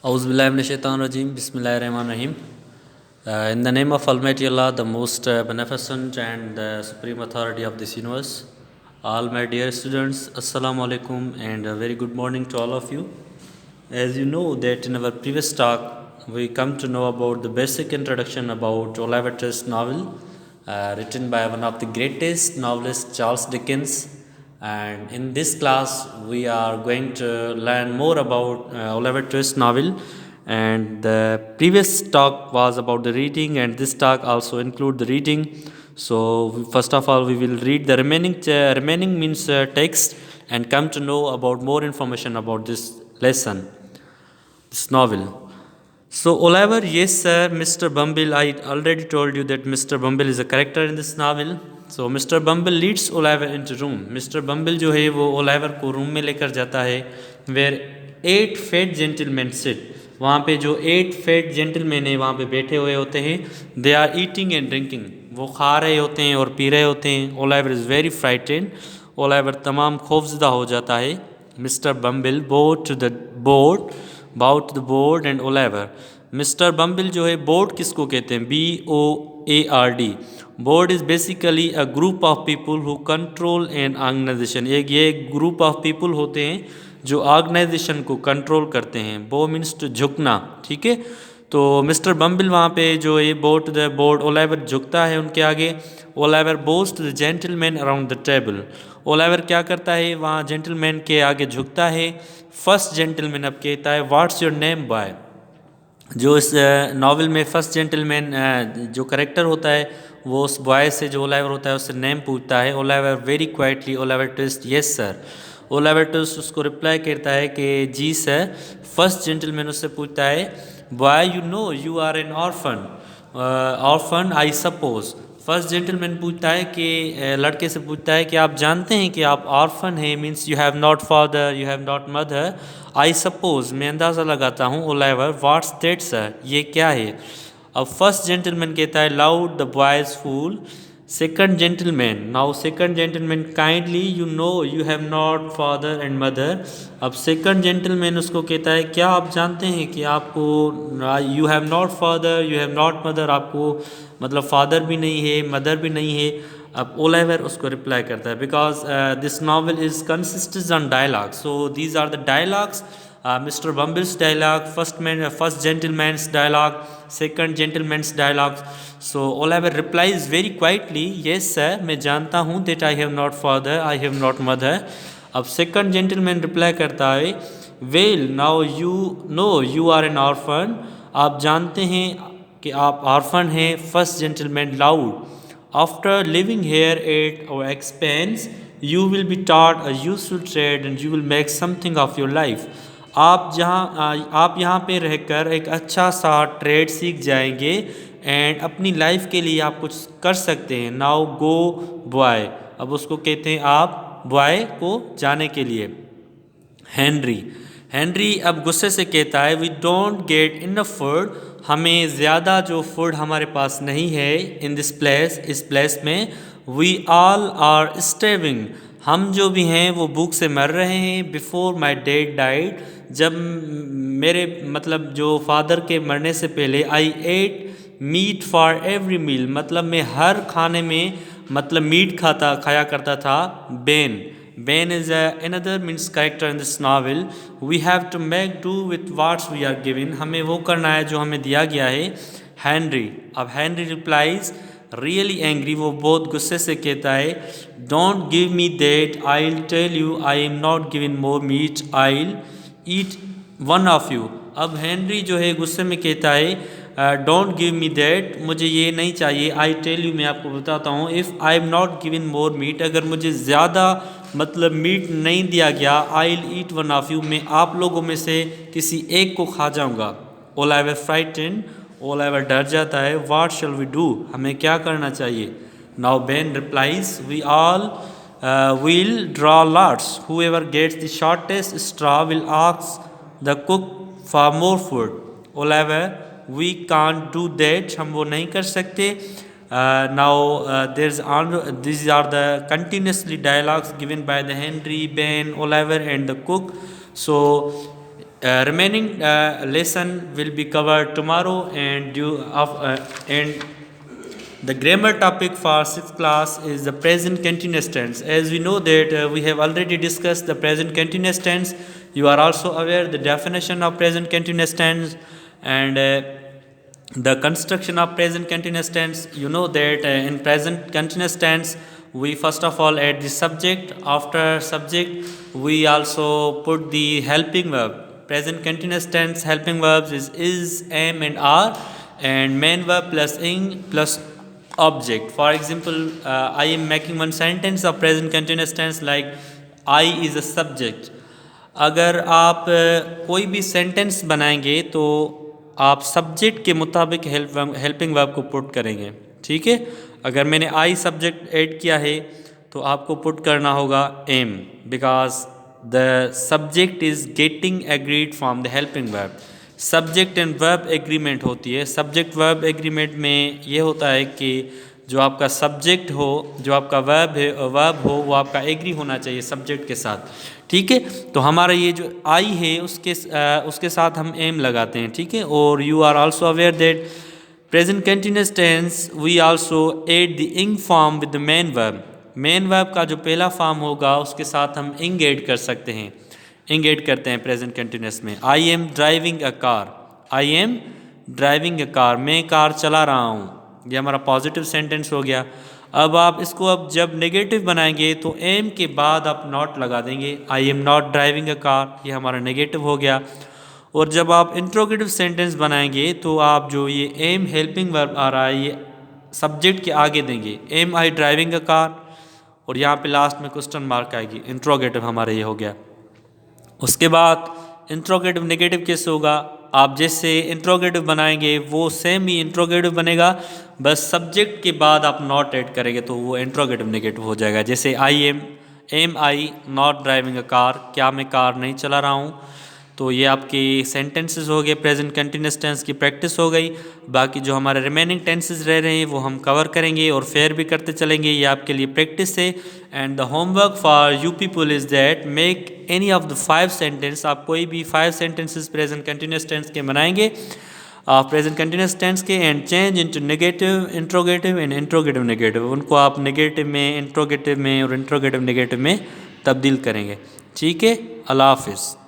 Auzubillahiminash-shaytanir-rajim. Bismillahir-Rahmanir-Rahim. In the name of Almighty Allah, the most beneficent and supreme authority of this universe, all my dear students, Assalamu alaikum and a very good morning to all of you. As you know that in our previous talk, we come to know about the basic introduction about Oliver Twist novel, written by one of the greatest novelists, Charles Dickens. And in this class, we are going to learn more about Oliver Twist novel. And the previous talk was about the reading, and this talk also include the reading. So first of all, we will read the remaining means text and come to know about more information about this lesson, this novel. So Oliver, yes sir, Mr. Bumble, I already told you that Mr. Bumble is a character in this novel. So Mr. Bumble leads Oliver into room. Mr. Bumble जो है वो Oliver को room में लेकर जाता है where 8 fat gentlemen sit. वहाँ पे जो 8 fat gentlemen हैं वहाँ पे बैठे हुए होते हैं. They are eating and drinking. वो खा रहे होते हैं और पी रहे होते हैं. Oliver is very frightened. Oliver तमाम खौफजदा हो जाता है. Mr. Bumble bowed to the board and Oliver. Mister Bumble जो है बोर्ड किसको कहते हैं? BOARD. Board is basically a group of people who control an organisation. ये ग्रुप ऑफ पीपल होते हैं जो ऑर्गेनाइजेशन को कंट्रोल करते हैं. बो मीन्स टू झुकना, ठीक है. तो मिस्टर बम्बिल वहाँ पे जो ये बोर्ड ओलाइवर झुकता है उनके आगे. Oliver bows to the gentleman around the table. Oliver क्या करता है? वहाँ जेंटलमैन के आगे झुकता है. फर्स्ट जेंटलमैन अब कहता है व्हाट्स योर नेम बॉय. जो इस नावल में फर्स्ट जेंटलमैन जो करेक्टर होता है वो उस बॉय से जो ओलाइवर होता है उससे नेम पूछता है. Oliver very quietly Oliver Twist yes sir. Oliver Twist उसको रिप्लाई करता है कि जी सर. फर्स्ट जेंटलमैन उससे पूछता है boy you know you are an orphan I suppose. First gentleman पूछता है कि लड़के से पूछता है कि आप जानते हैं कि आप ऑर्फन हैं, means you have not father, you have not mother. I suppose, मैं अंदाज़ा लगाता हूँ. ओलाइवर व्हाट्स दैट सर, ये क्या है? अब फर्स्ट जेंटलमैन कहता है loud the boys fool. Second gentleman, now second gentleman kindly you know you have not father and mother. अब सेकंड जेंटलमैन उसको कहता है क्या आप जानते हैं कि आपको you have not father, you have not mother, आपको मतलब फादर भी नहीं है मदर भी नहीं है. अब ओलाइवर उसको रिप्लाई करता है because this novel is consistent on dialogue. So these are the dialogues. Mr. Bumble's dialogue, first gentleman's dialogue, second gentleman's dialogue. So Oliver replies very quietly, yes sir, मैं जानता हूँ that I have not father, I have not mother. अब second gentleman reply करता है well now you know you are an orphan. आप जानते हैं कि आप ऑर्फन हैं. First gentleman loud after living here at our expense you will be taught a useful trade and you will make something of your life. आप यहाँ पे रहकर एक अच्छा सा ट्रेड सीख जाएंगे एंड अपनी लाइफ के लिए आप कुछ कर सकते हैं. Now go boy. अब उसको कहते हैं आप बॉय को जाने के लिए. हेनरी अब गुस्से से कहता है we don't get enough food. हमें ज़्यादा जो फूड हमारे पास नहीं है इन दिस प्लेस, इस प्लेस में. We all are starving. हम जो भी हैं वो भूख से मर रहे हैं. बिफोर माई डैड डाइड, जब मेरे मतलब जो फादर के मरने से पहले I ate meat for every meal, मतलब मैं हर खाने में मतलब मीट खाया करता था. Ben is another means character in this novel. We have to make do with what we are given. हमें वो करना है जो हमें दिया गया है. हेनरी, अब हेनरी रिप्लाइज रियली एंग्री, वो बहुत गुस्से से कहता है don't give me that, I will tell you I am not giving more meat, I will eat one of you. अब हेनरी जो है गुस्से में कहता है डोंट गिव मी दैट, मुझे ये नहीं चाहिए. आई टेल यू, मैं आपको बताता हूँ. If I am not giving more meat, अगर मुझे ज़्यादा मतलब मीट नहीं दिया गया, I will eat one of you, मैं आप लोगों में से किसी एक को खा जाऊँगा. ओलाइवर फ्राइटेंड, ओलाइवर डर जाता है. व्हाट शैल वी डू, हमें क्या करना चाहिए? Now Ben replies we all will draw lots. Whoever gets the shortest straw will ask the cook for more food. Oliver we can't do that, हम वो नहीं कर सकते. These are the continuously dialogues given by the Henry, Ben, Oliver and the cook. So remaining lesson will be covered tomorrow, and the grammar topic for 6th class is the present continuous tense. As we know that we have already discussed the present continuous tense. You are also aware the definition of present continuous tense and the construction of present continuous tense. You know that in present continuous tense we first of all add the subject. After subject we also put the helping verb. Present continuous tense helping verbs is, am and are, and main verb plus ing plus object. For example, I am making one sentence of present continuous tense like I is a subject. अगर आप कोई भी sentence बनाएंगे तो आप subject के मुताबिक helping verb को पुट करेंगे, ठीक है। अगर मैंने आई सब्जेक्ट ऐड किया है तो आपको पुट करना होगा am, because the subject is getting agreed from the helping verb. Subject and verb agreement होती है। सब्जेक्ट वर्ब एग्रीमेंट में ये होता है कि जो आपका सब्जेक्ट हो, जो आपका वर्ब हो वो आपका एग्री होना चाहिए सब्जेक्ट के साथ, ठीक है। तो हमारा ये जो आई है उसके साथ हम एम लगाते हैं, ठीक है। और you are also aware that present continuous tense we also add the ing form with the main verb. Main verb का जो पहला फॉर्म होगा उसके साथ हम इंग ऐड कर सकते हैं। इंग ऐड करते हैं प्रेजेंट कंटिन्यूअस में। I am driving a car, I am driving a car, मैं कार चला रहा हूँ, ये हमारा पॉजिटिव सेंटेंस हो गया। अब आप इसको अब जब नेगेटिव बनाएंगे तो एम के बाद आप नॉट लगा देंगे, आई am not driving a car, ये हमारा नेगेटिव हो गया। और जब आप इंट्रोगेटिव सेंटेंस बनाएंगे तो आप जो ये एम हेल्पिंग वर्ब आ रहा है ये सब्जेक्ट के आगे देंगे, am I driving a car, और यहाँ पे लास्ट में क्वेश्चन मार्क आएगी, इंट्रोगेटिव हमारा ये हो गया। उसके बाद इंट्रोगेटिव नेगेटिव कैसे होगा, आप जैसे इंट्रोगेटिव बनाएंगे वो सेम ही इंट्रोगेटिव बनेगा, बस सब्जेक्ट के बाद आप नॉट ऐड करेंगे तो वो इंट्रोगेटिव नेगेटिव हो जाएगा। जैसे I am I not driving a car, क्या मैं कार नहीं चला रहा हूँ। तो ये आपके सेंटेंसेस हो गए, प्रेजेंट कंटिन्यूअस टेंस की प्रैक्टिस हो गई। बाकी जो हमारे रिमेनिंग टेंसेस रह रहे हैं वो हम कवर करेंगे और फेयर भी करते चलेंगे, ये आपके लिए प्रैक्टिस है। And the homework for you people is that make any of the 5 sentence, आप कोई भी 5 सेंटेंसेस प्रेजेंट कंटिन्यूअस टेंस के बनाएंगे प्रेजेंट कंटिन्यूअस टेंस के, and change into negative interrogative and interrogative negative. उनको आप नेगेटिव में, इंट्रोगेटिव में और इंट्रोगेटिव नेगेटिव में तब्दील करेंगे, ठीक है। अल्लाह हाफिज़।